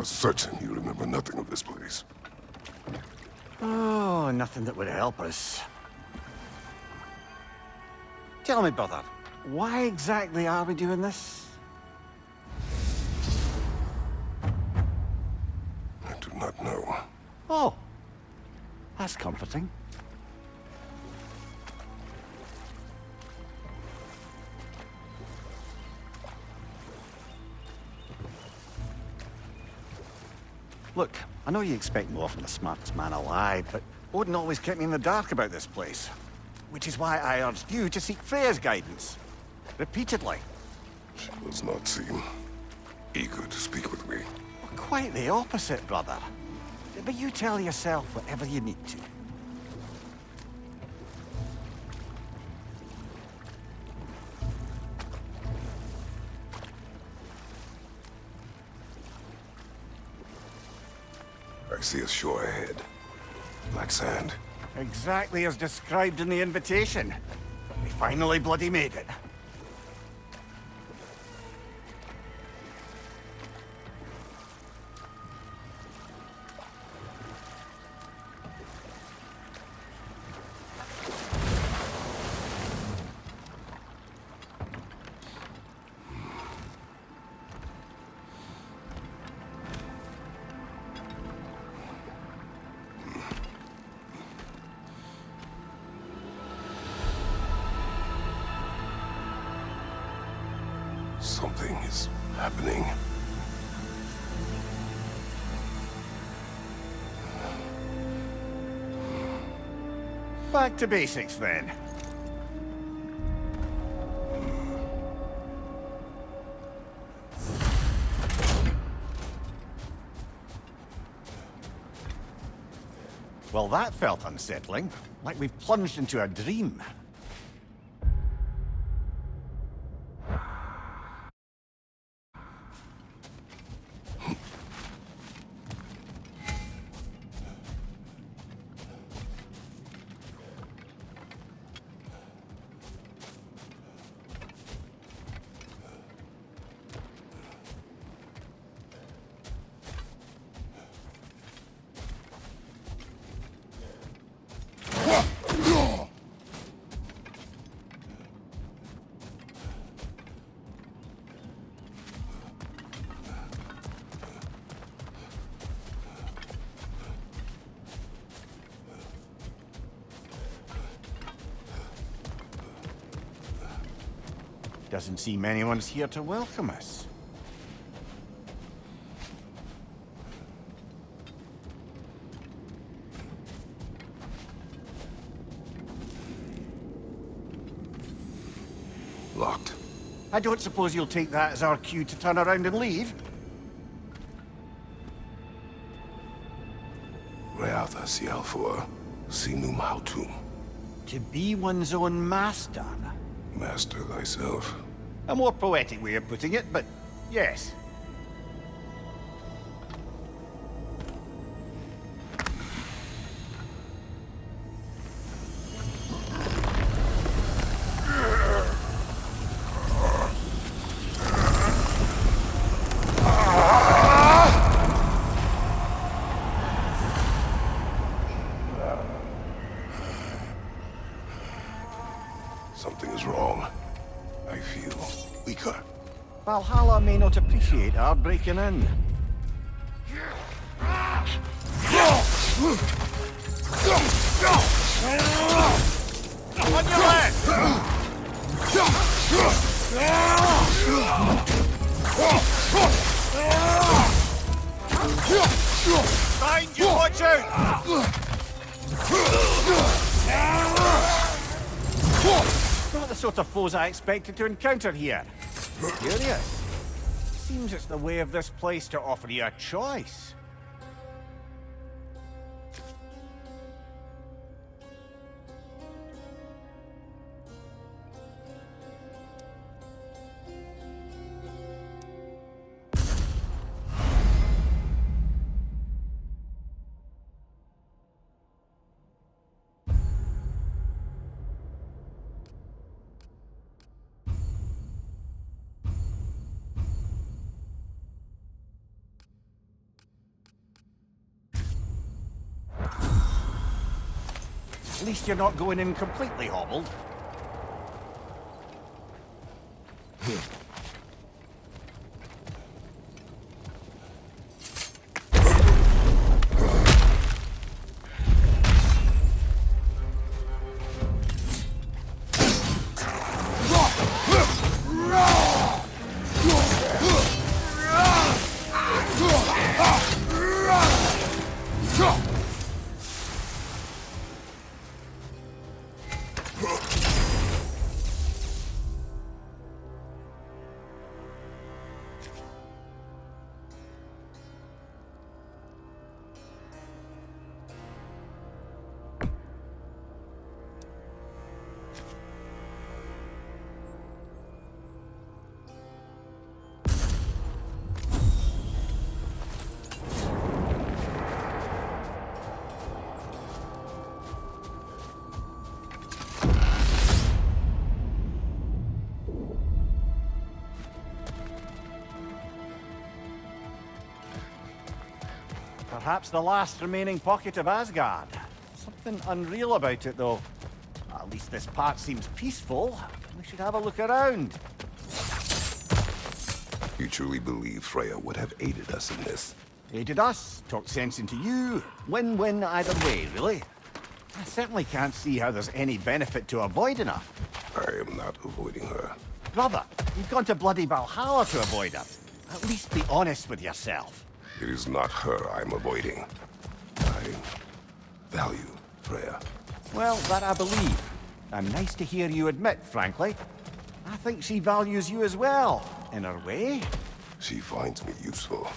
are certain you remember nothing of this place. Oh, nothing that would help us. Tell me, brother, why exactly are we doing this? I do not know. Oh, that's comforting. Look, I know you expect more from the smartest man alive, but Odin always kept me in the dark about this place. Which is why I urged you to seek Freya's guidance. Repeatedly. She does not seem eager to speak with me. Well, quite the opposite, brother. But you tell yourself whatever you need to. I see a shore ahead. Black sand. Exactly as described in the invitation. We finally bloody made it. Something is happening. Back to basics, then. Well, that felt unsettling. Like we've plunged into a dream. Doesn't seem anyone's here to welcome us. Locked. I don't suppose you'll take that as our cue to turn around and leave? Reatha Sialfua, Sinum Hautum. To be one's own master. Master thyself. A more poetic way of putting it, but yes. Something is wrong. I feel weaker. Valhalla may not appreciate our breaking in. On your left! Behind you, watch out! Not the sort of foes I expected to encounter here. Curious. Seems it's the way of this place to offer you a choice. At least you're not going in completely hobbled. Perhaps the last remaining pocket of Asgard. Something unreal about it, though. At least this part seems peaceful. We should have a look around. You truly believe Freya would have aided us in this? Aided us, talked sense into you. Win-win either way, really. I certainly can't see how there's any benefit to avoiding her. I am not avoiding her. Brother, you've gone to bloody Valhalla to avoid her. At least be honest with yourself. It is not her I'm avoiding. I value Freya. Well, that I believe. I'm nice to hear you admit, frankly. I think she values you as well, in her way. She finds me useful.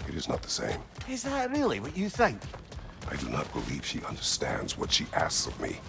It is not the same. Is that really what you think? I do not believe she understands what she asks of me.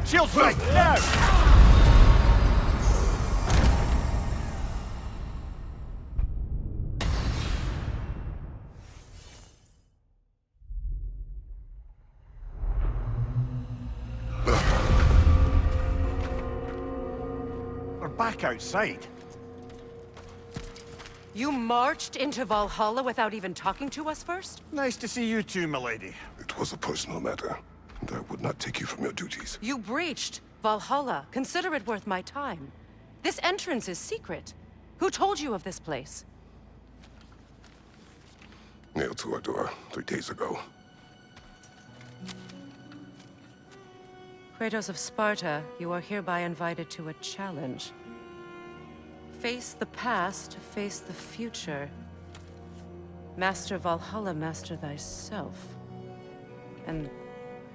Shield strike, now! We're back outside. You marched into Valhalla without even talking to us first? Nice to see you too, milady. It was a personal matter, and I would not take you from your duties. You breached Valhalla. Consider it worth my time. This entrance is secret. Who told you of this place? Nailed to our door 3 days ago. Kratos of Sparta, you are hereby invited to a challenge. Face the past, face the future. Master Valhalla, master thyself. And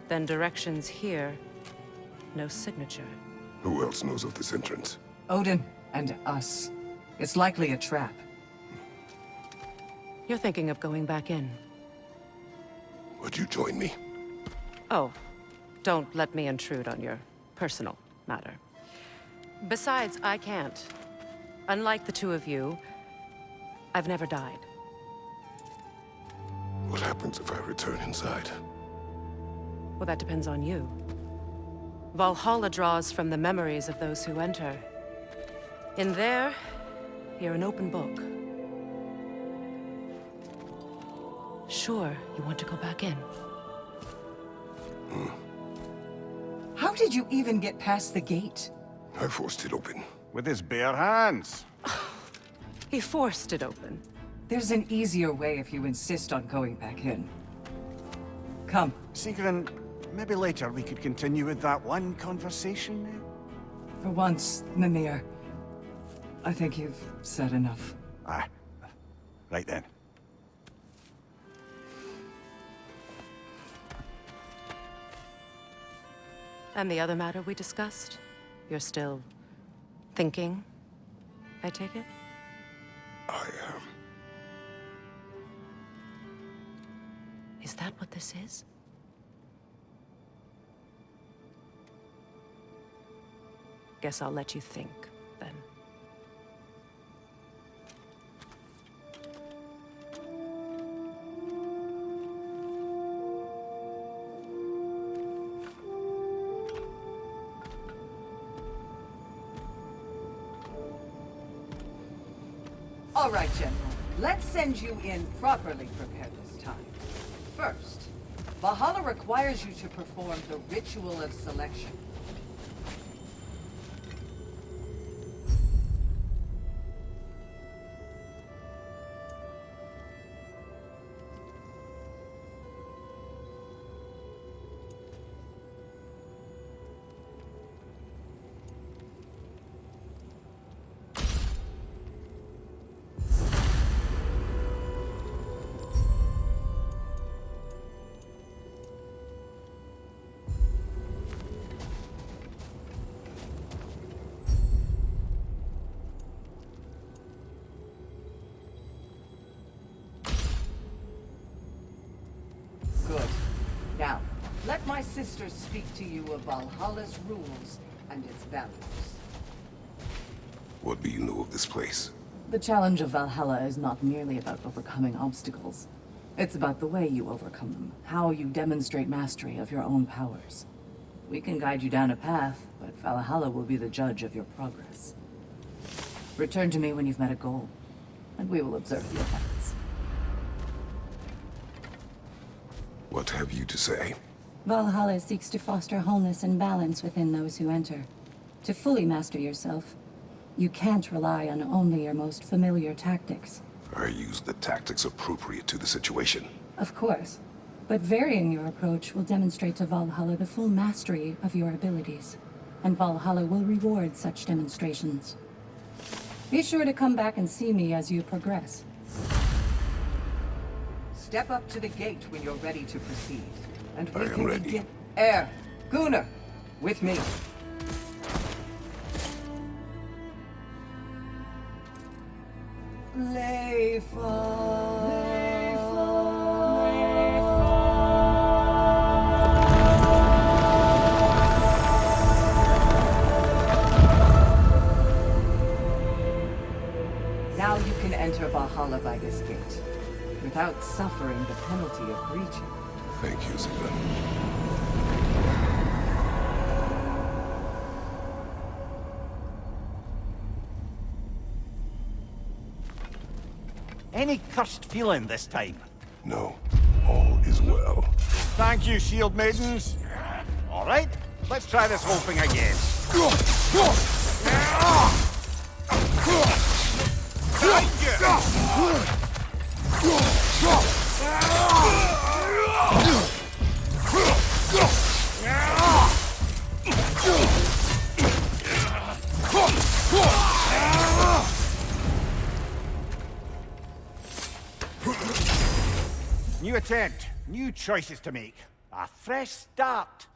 then directions here, no signature. Who else knows of this entrance? Odin and us. It's likely a trap. You're thinking of going back in. Would you join me? Oh, don't let me intrude on your personal matter. Besides, I can't. Unlike the two of you, I've never died. What happens if I return inside? Well, that depends on you. Valhalla draws from the memories of those who enter. In there, you're an open book. Sure, you want to go back in. How did you even get past the gate? I forced it open. With his bare hands. He forced it open. There's an easier way if you insist on going back in. Come. Sigrun, maybe later we could continue with that one conversation. For once, Mimir, I think you've said enough. Ah, right then. And the other matter we discussed? You're still thinking, I take it? I am. Is that what this is? Guess I'll let you think, then. All right, General. Let's send you in properly prepared this time. First, Valhalla requires you to perform the ritual of selection. Good. Now, let my sisters speak to you of Valhalla's rules and its values. What do you know of this place? The challenge of Valhalla is not merely about overcoming obstacles. It's about the way you overcome them, how you demonstrate mastery of your own powers. We can guide you down a path, but Valhalla will be the judge of your progress. Return to me when you've met a goal, and we will observe the effects. What have you to say? Valhalla seeks to foster wholeness and balance within those who enter. To fully master yourself, you can't rely on only your most familiar tactics. I use the tactics appropriate to the situation. Of course, but varying your approach will demonstrate to Valhalla the full mastery of your abilities, and Valhalla will reward such demonstrations. Be sure to come back and see me as you progress. Step up to the gate when you're ready to proceed. And we I am can ready. begin. Eğer, Gunnar, with me. Now you can enter Valhalla by this gate, without suffering the penalty of breaching. Thank you, Sigrun. Any cursed feeling this time? No, all is well. Thank you, shield maidens. All right, let's try this whole thing again. New attempt, new choices to make. A fresh start.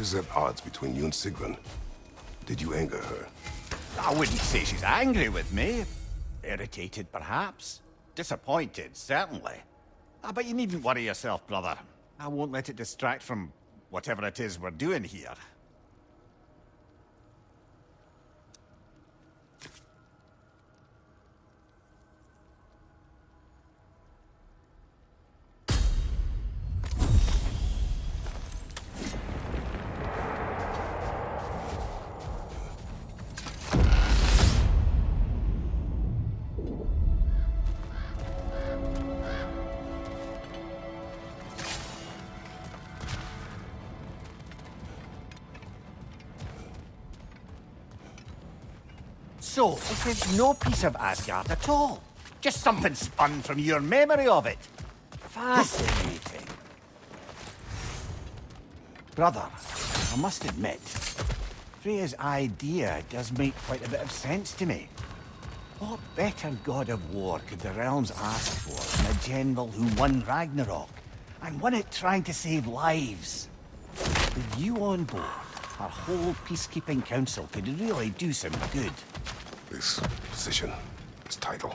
is at odds between you and Sigrun. Did you anger her? I wouldn't say she's angry with me. Irritated, perhaps. Disappointed, certainly. But you needn't worry yourself, brother. I won't let it distract from whatever it is we're doing here. So, this is no piece of Asgard at all. Just something spun from your memory of it. Fascinating. Brother, I must admit, Freya's idea does make quite a bit of sense to me. What better god of war could the realms ask for than a general who won Ragnarok, and won it trying to save lives? With you on board, our whole peacekeeping council could really do some good. This position, this title,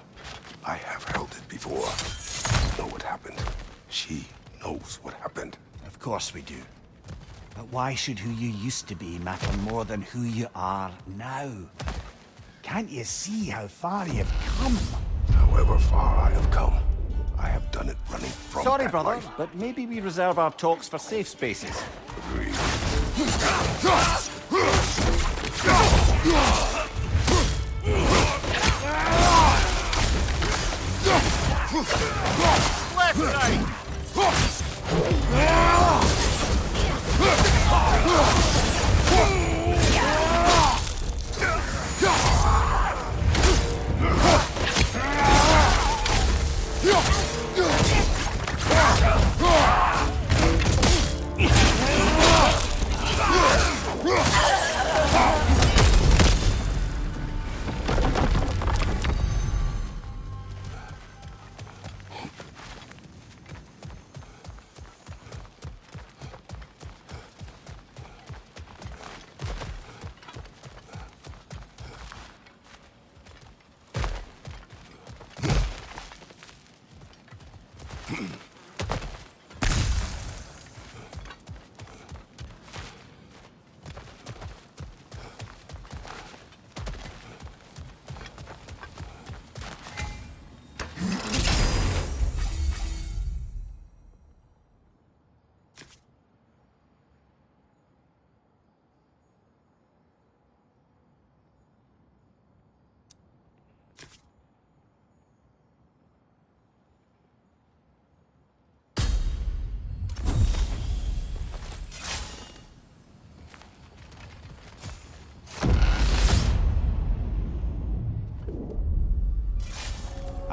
I have held it before. I know what happened. She knows what happened. Of course we do. But why should who you used to be matter more than who you are now? Can't you see how far you've come? However far I have come, I have done it running from Sorry, that brother, life. but maybe we reserve our talks for safe spaces. Agreed. Left, right!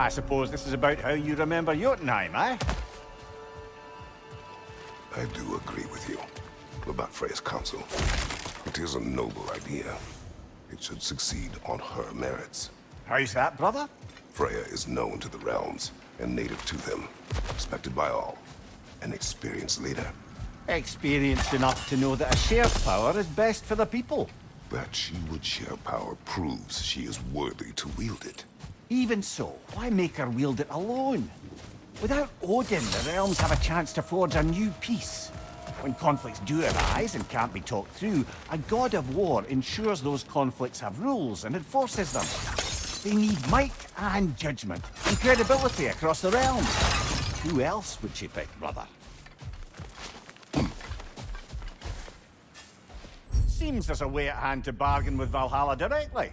I suppose this is about how you remember Jotunheim, eh? I do agree with you about Freya's counsel. It is a noble idea. It should succeed on her merits. How's that, brother? Freya is known to the realms and native to them, respected by all, an experienced leader. Experienced enough to know that a shared power is best for the people. That she would share power proves she is worthy to wield it. Even so, why make her wield it alone? Without Odin, the realms have a chance to forge a new peace. When conflicts do arise and can't be talked through, a god of war ensures those conflicts have rules and enforces them. They need might and judgment, and credibility across the realms. Who else would she pick, brother? Seems there's a way at hand to bargain with Valhalla directly.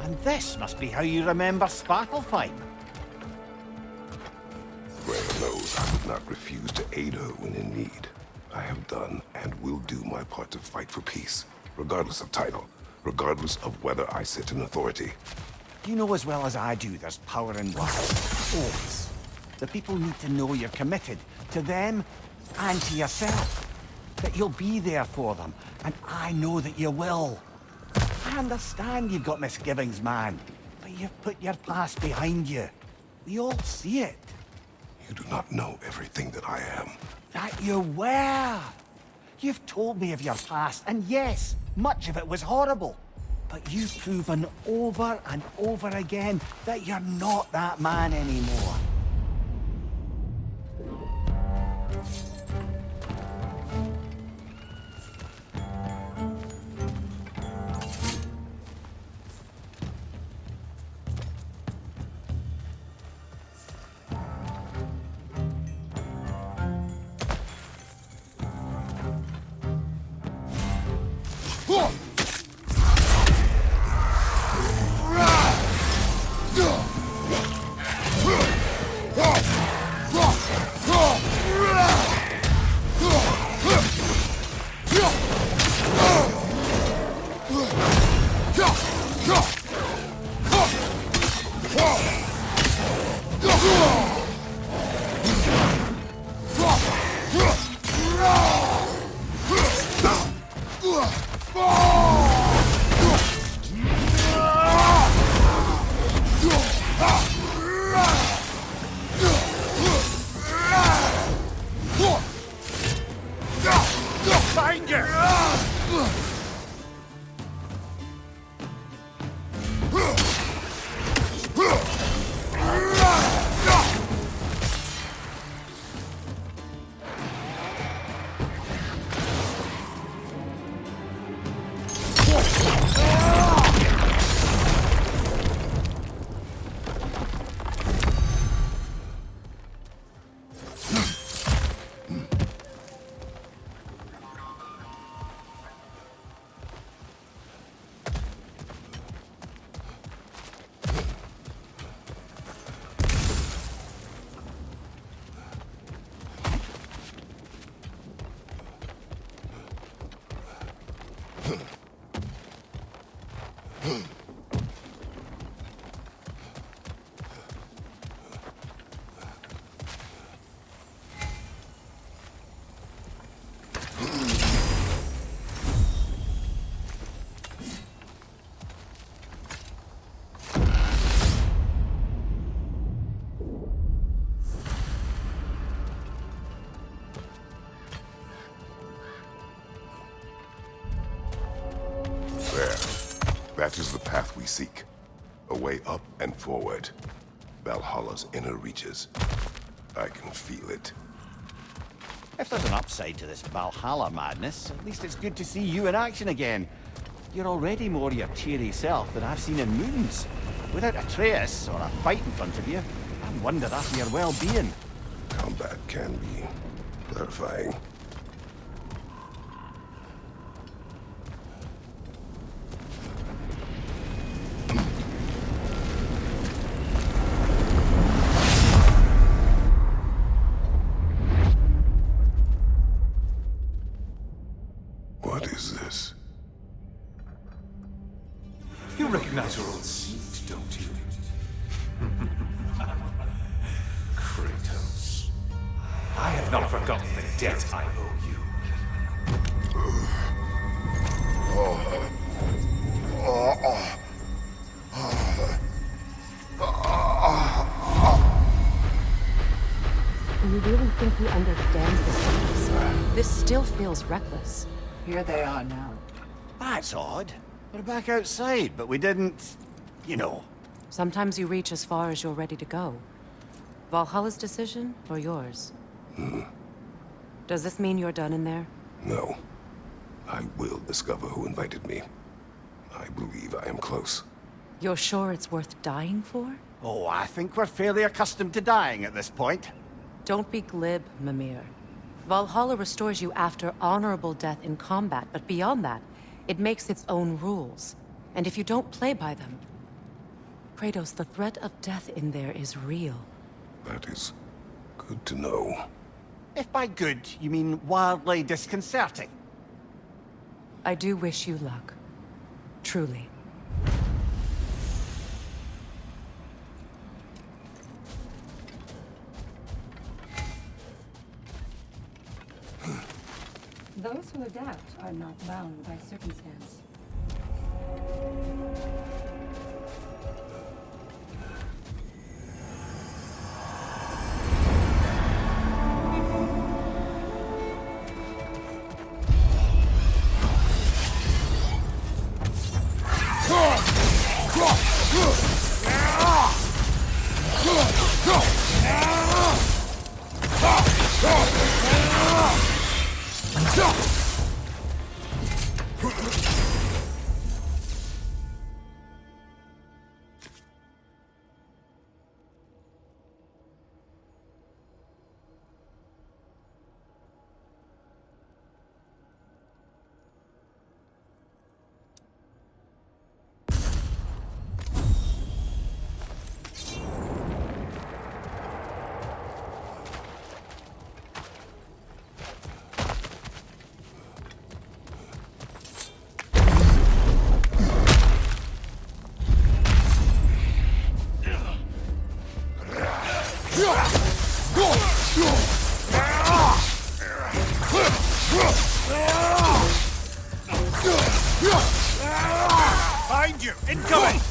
And this must be how you remember Svartalfheim. Rhea knows I would not refuse to aid her when in need. I have done and will do my part to fight for peace, regardless of title, regardless of whether I sit in authority. You know as well as I do there's power in words. Always. The people need to know you're committed to them and to yourself. That you'll be there for them, and I know that you will. I understand you've got misgivings, man, but you've put your past behind you. We all see it. You do not know everything that I am. That you were. You've told me of your past, and yes, much of it was horrible. But you've proven over and over again that you're not that man anymore. That is the path we seek. A way up and forward. Valhalla's inner reaches. I can feel it. If there's an upside to this Valhalla madness, at least it's good to see you in action again. You're already more your cheery self than I've seen in moons. Without Atreus or a fight in front of you, I wonder after your well-being. Combat can be clarifying. What is this? You recognize your old seat, don't you? Kratos. I have not forgotten the debt I owe you. Do you really think he understands this? This still feels reckless. Here they are now. That's odd. We're back outside, but we didn't... you know. Sometimes you reach as far as you're ready to go. Valhalla's decision, or yours? Does this mean you're done in there? No. I will discover who invited me. I believe I am close. You're sure it's worth dying for? Oh, I think we're fairly accustomed to dying at this point. Don't be glib, Mimir. Valhalla restores you after honorable death in combat, but beyond that, it makes its own rules. And if you don't play by them... Kratos, the threat of death in there is real. That is good to know. If by good, you mean wildly disconcerting. I do wish you luck. Truly. Those who adapt are not bound by circumstance. Behind you! Incoming!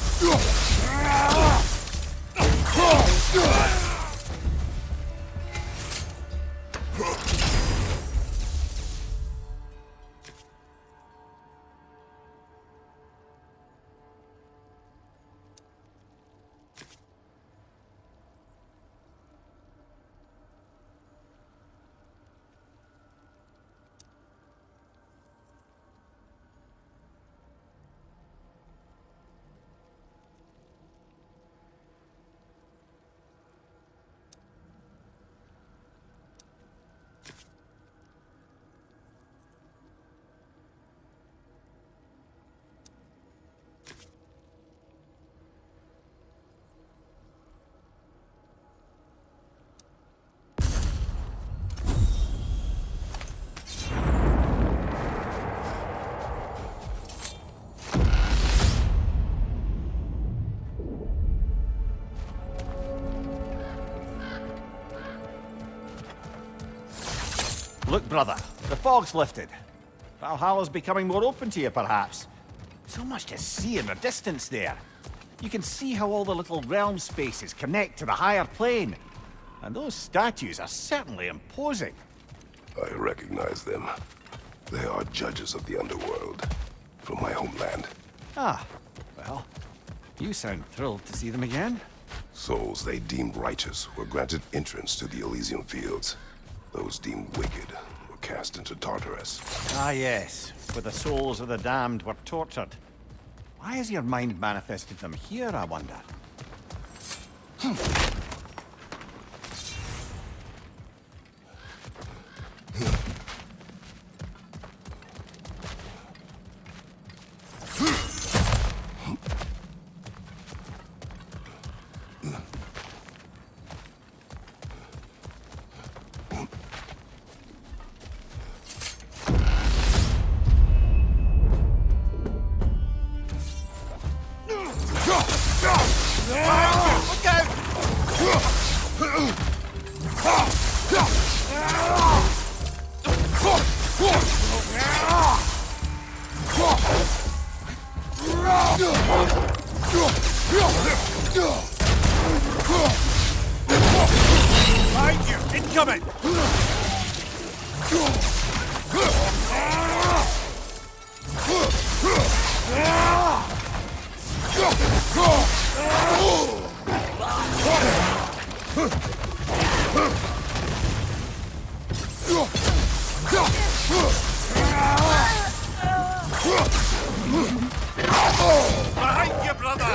Look, brother, the fog's lifted. Valhalla's becoming more open to you, perhaps. So much to see in the distance there. You can see how all the little realm spaces connect to the higher plane. And those statues are certainly imposing. I recognize them. They are judges of the underworld, from my homeland. Ah, well, you sound thrilled to see them again. Souls they deemed righteous were granted entrance to the Elysian fields. Those deemed wicked were cast into Tartarus. Ah, yes. Where the souls of the damned were tortured. Why has your mind manifested them here, I wonder? Behind you! Incoming! Behind you, brother!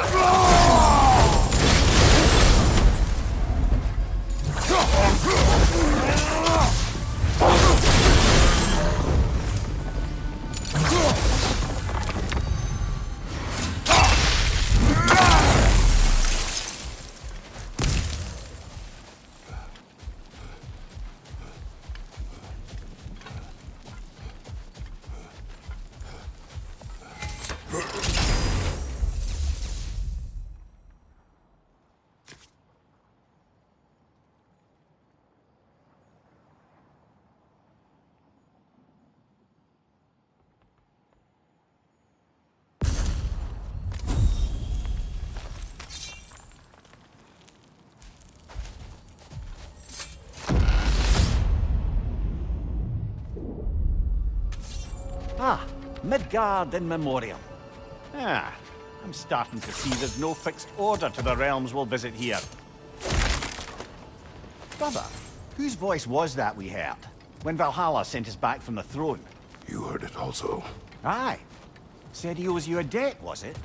Ah, Midgard in memoriam. Ah, I'm starting to see there's no fixed order to the realms we'll visit here. Brother, whose voice was that we heard when Valhalla sent us back from the throne? You heard it also. Aye. Said he owes you a debt, was it?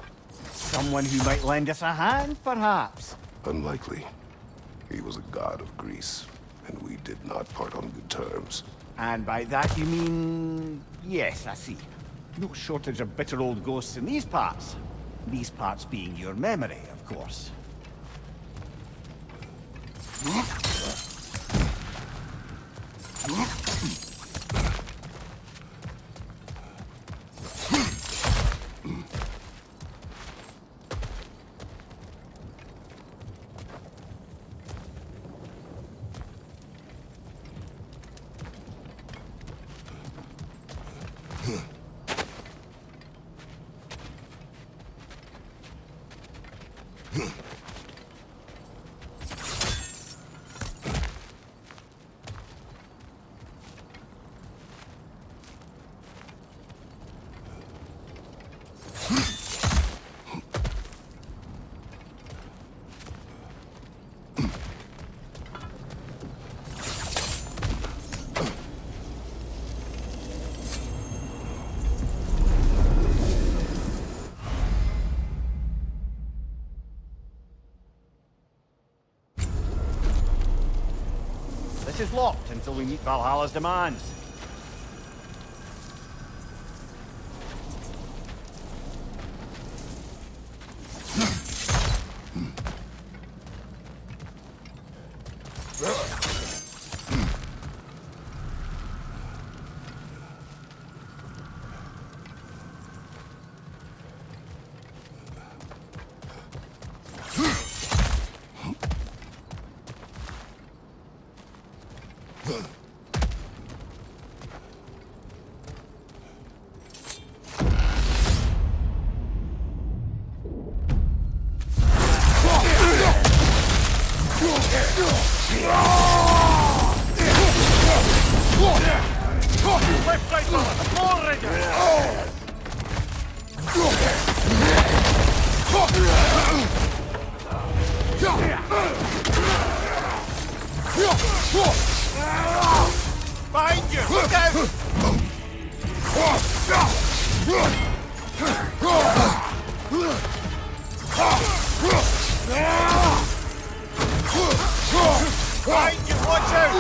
Someone who might lend us a hand, perhaps? Unlikely. He was a god of Greece, and we did not part on good terms. And by that you mean... Yes, I see. No shortage of bitter old ghosts in these parts. These parts being your memory, of course. This is locked until we meet Valhalla's demands. Behind you! Look out! Behind you! Watch out!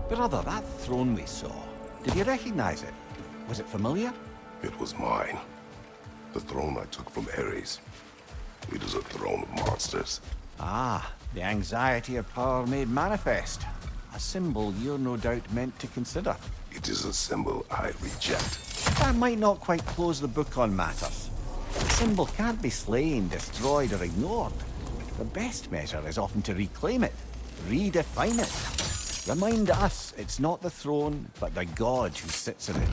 Brother, that throne we saw, did you recognize it? Was it familiar? It was mine. The throne I took from Ares. It is a throne of monsters. Ah, the anxiety of power made manifest. A symbol you're no doubt meant to consider. It is a symbol I reject. That might not quite close the book on matters. A symbol can't be slain, destroyed, or ignored. The best measure is often to reclaim it, redefine it. Remind us it's not the throne, but the god who sits in it.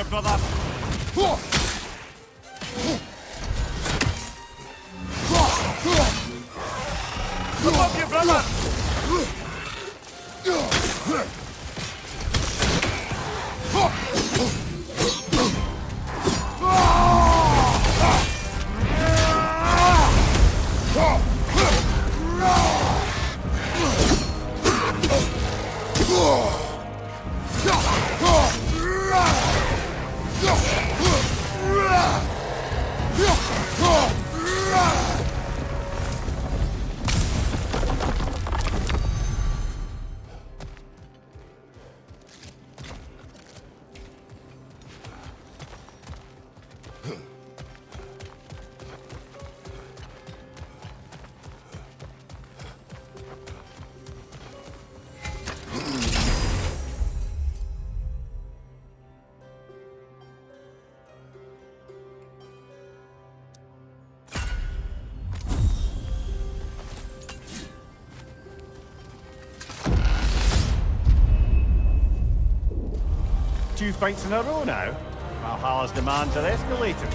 Brother. Above you, brother. Two fights in a row now? Valhalla's demands are escalating.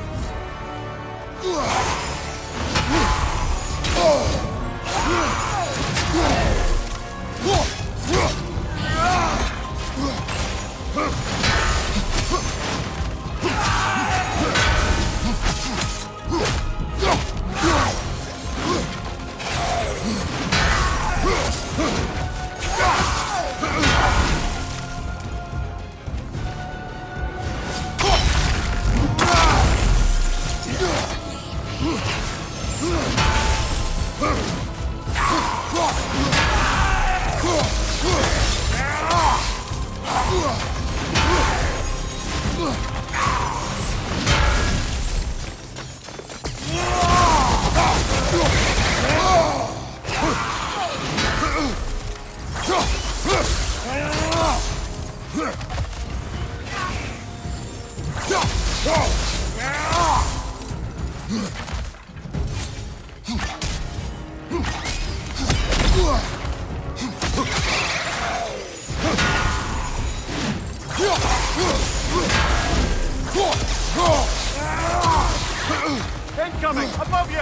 Incoming! Above you!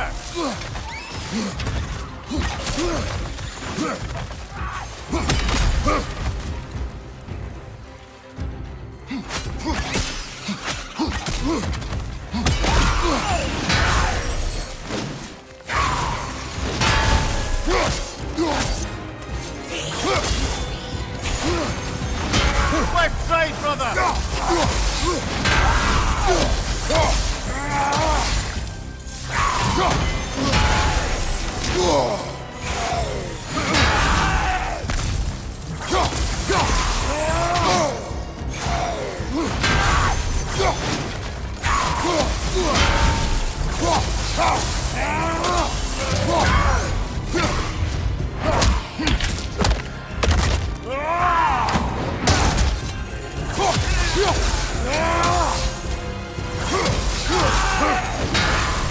Left side, brother!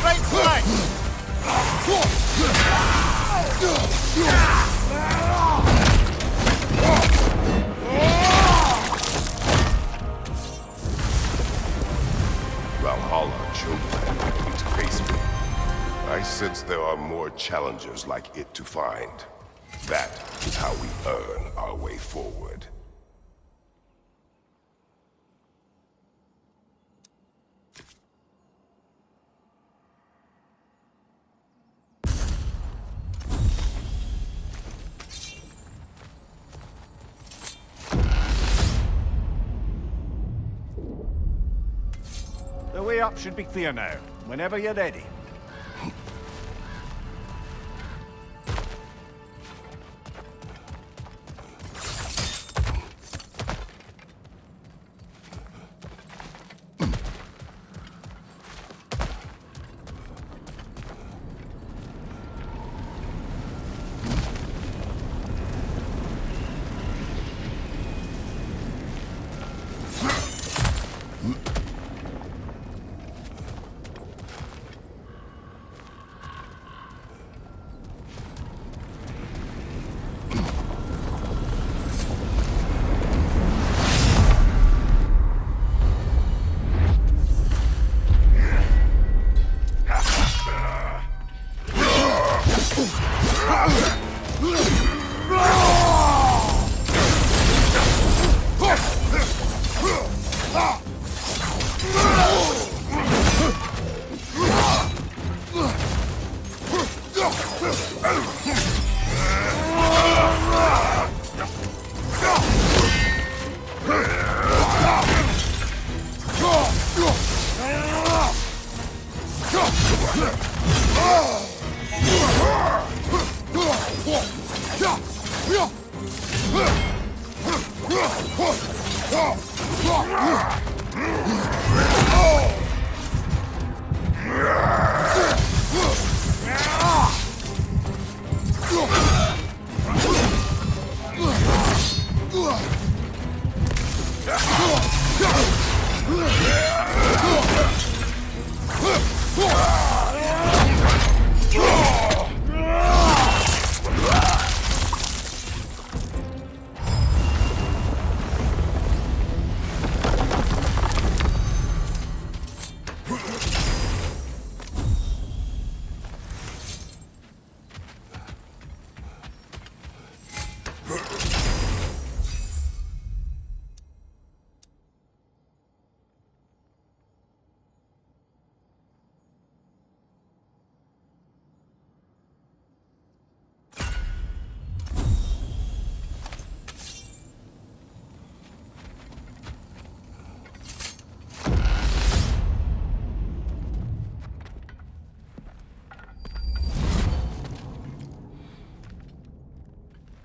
Right side! Valhalla choked me to face me. I sense there are more challengers like it to find. That is how we earn our way forward. The way up should be clear now, whenever you're ready.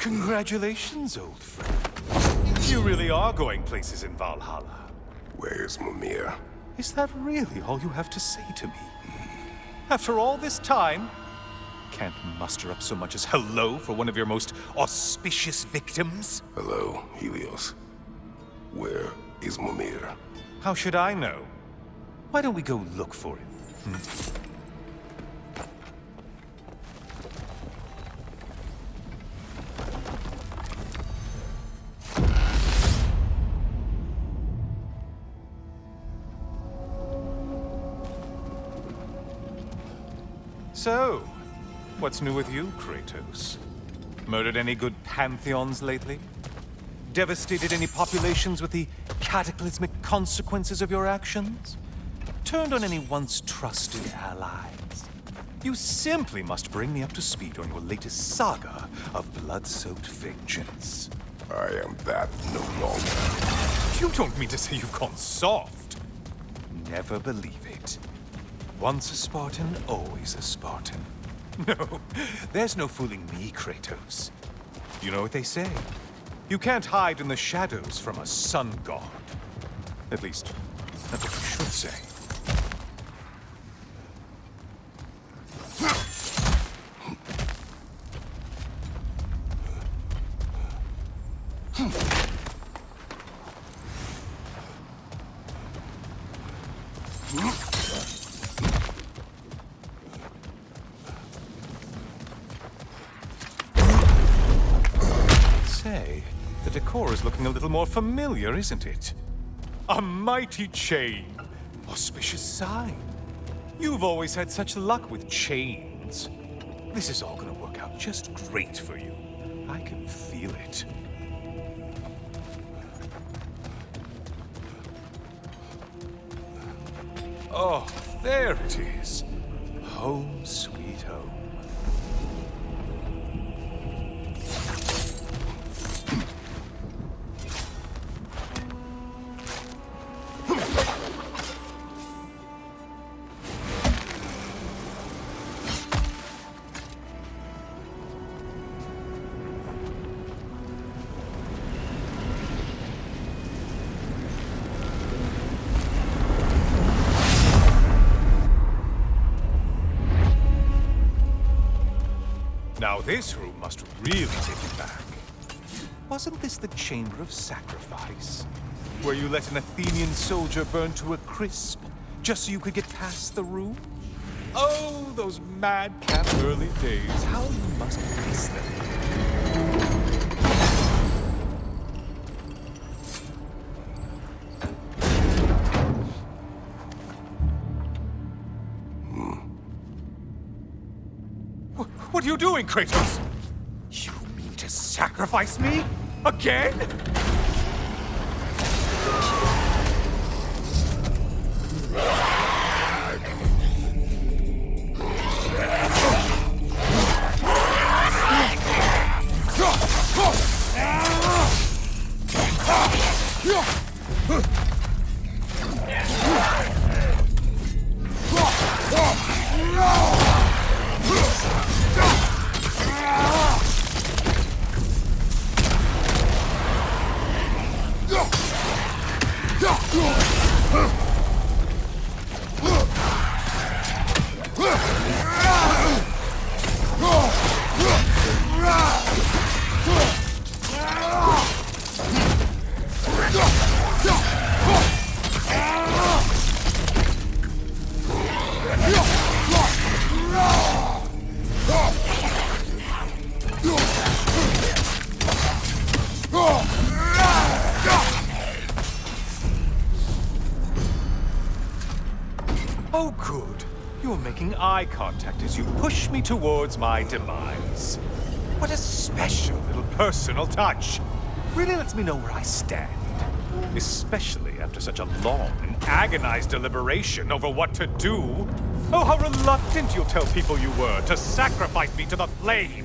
Congratulations, old friend. You really are going places in Valhalla. Where's Mimir? Is that really all you have to say to me? After all this time, can't muster up so much as hello for one of your most auspicious victims? Hello, Helios. Where is Mimir? How should I know? Why don't we go look for him? So, what's new with you, Kratos? Murdered any good pantheons lately? Devastated any populations with the cataclysmic consequences of your actions? Turned on any once trusted allies? You simply must bring me up to speed on your latest saga of blood-soaked vengeance. I am that no longer. You don't mean to say you've gone soft? Never believe it. Once a Spartan, always a Spartan. No, there's no fooling me, Kratos. You know what they say? You can't hide in the shadows from a sun god. At least, that's what you should say. Say, the decor is looking a little more familiar, isn't it? A mighty chain. Auspicious sign. You've always had such luck with chains. This is all gonna work out just great for you. I can feel it. Oh, there it is. Home sweet home. Now this room must really take you back. Wasn't this the Chamber of Sacrifice? Where you let an Athenian soldier burn to a crisp, just so you could get past the room? Oh, those madcap early days. How you must miss them. What are you doing, Kratos? You mean to sacrifice me? Again? Oh, good. You're making eye contact as you push me towards my demise. What a special little personal touch. Really lets me know where I stand. Especially after such a long and agonized deliberation over what to do. Oh, how reluctant you'll tell people you were to sacrifice me to the flame.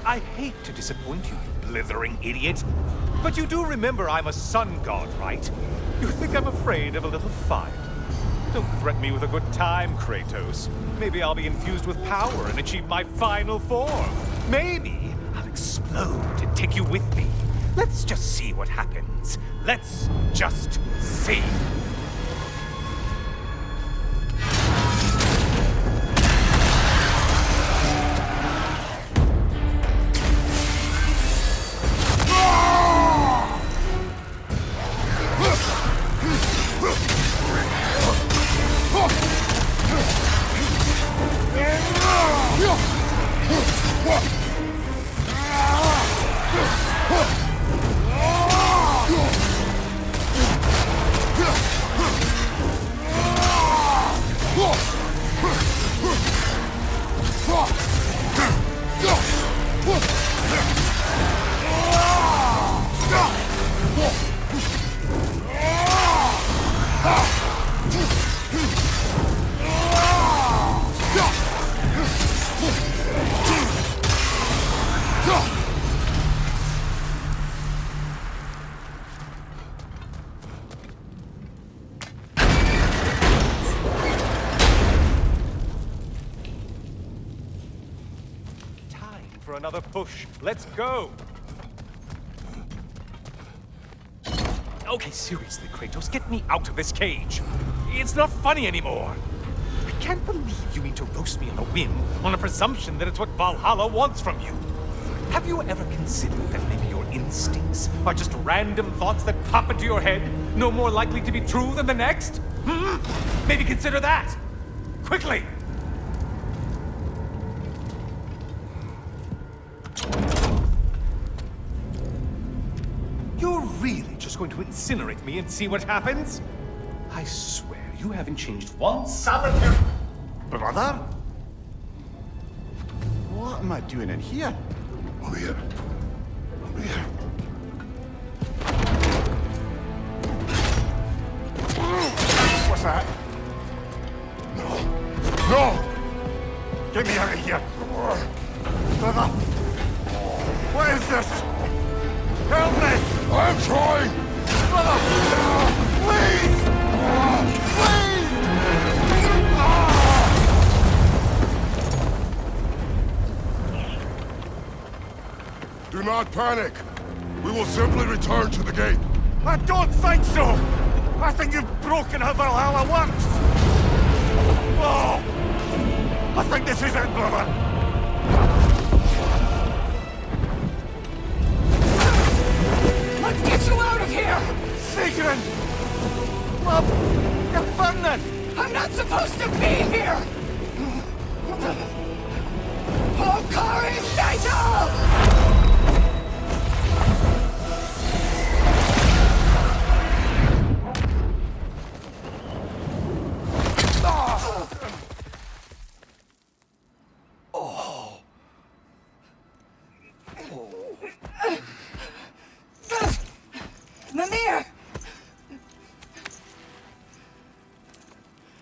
I hate to disappoint you, you blithering idiot. But you do remember I'm a sun god, right? You think I'm afraid of a little fire? Don't threaten me with a good time, Kratos. Maybe I'll be infused with power and achieve my final form. Maybe I'll explode and take you with me. Let's just see what happens. Let's just see. For another push. Let's go! Okay, seriously, Kratos, get me out of this cage. It's not funny anymore. I can't believe you mean to roast me on a whim on a presumption that it's what Valhalla wants from you. Have you ever considered that maybe your instincts are just random thoughts that pop into your head, no more likely to be true than the next? Maybe consider that! Quickly! You're really just going to incinerate me and see what happens? I swear, you haven't changed one solitary... Brother? What am I doing in here? Over here. Over here. What's that? No! No! Get me out of here! Brother! What is this? Help me! I'm trying! Brother! Please! Please! Do not panic. We will simply return to the gate. I don't think so! I think you've broken how Valhalla works! Oh! I think this is it, brother! Let's get you out of here! Sigrun! Love! You're burning! I'm not supposed to be here! Hokari Naito! Mimir!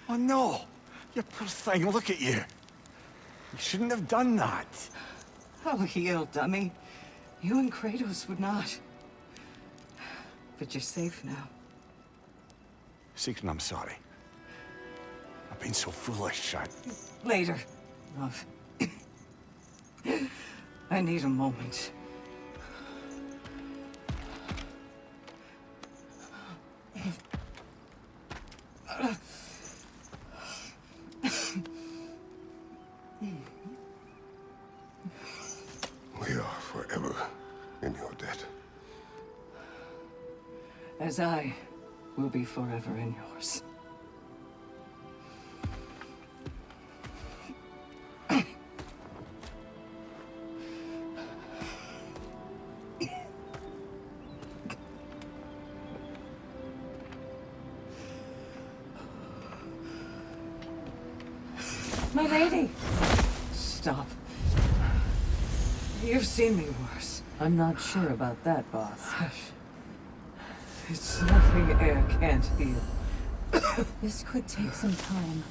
Oh no! You poor thing, look at you! You shouldn't have done that! Oh, heal, dummy. You and Kratos would not. But you're safe now. Sigrun, I'm sorry. I've been so foolish, Later, love. I need a moment. We are forever in your debt. As I will be forever in yours. My lady! Stop. You've seen me worse. I'm not sure about that, boss. Hush. It's nothing air can't heal. This could take some time.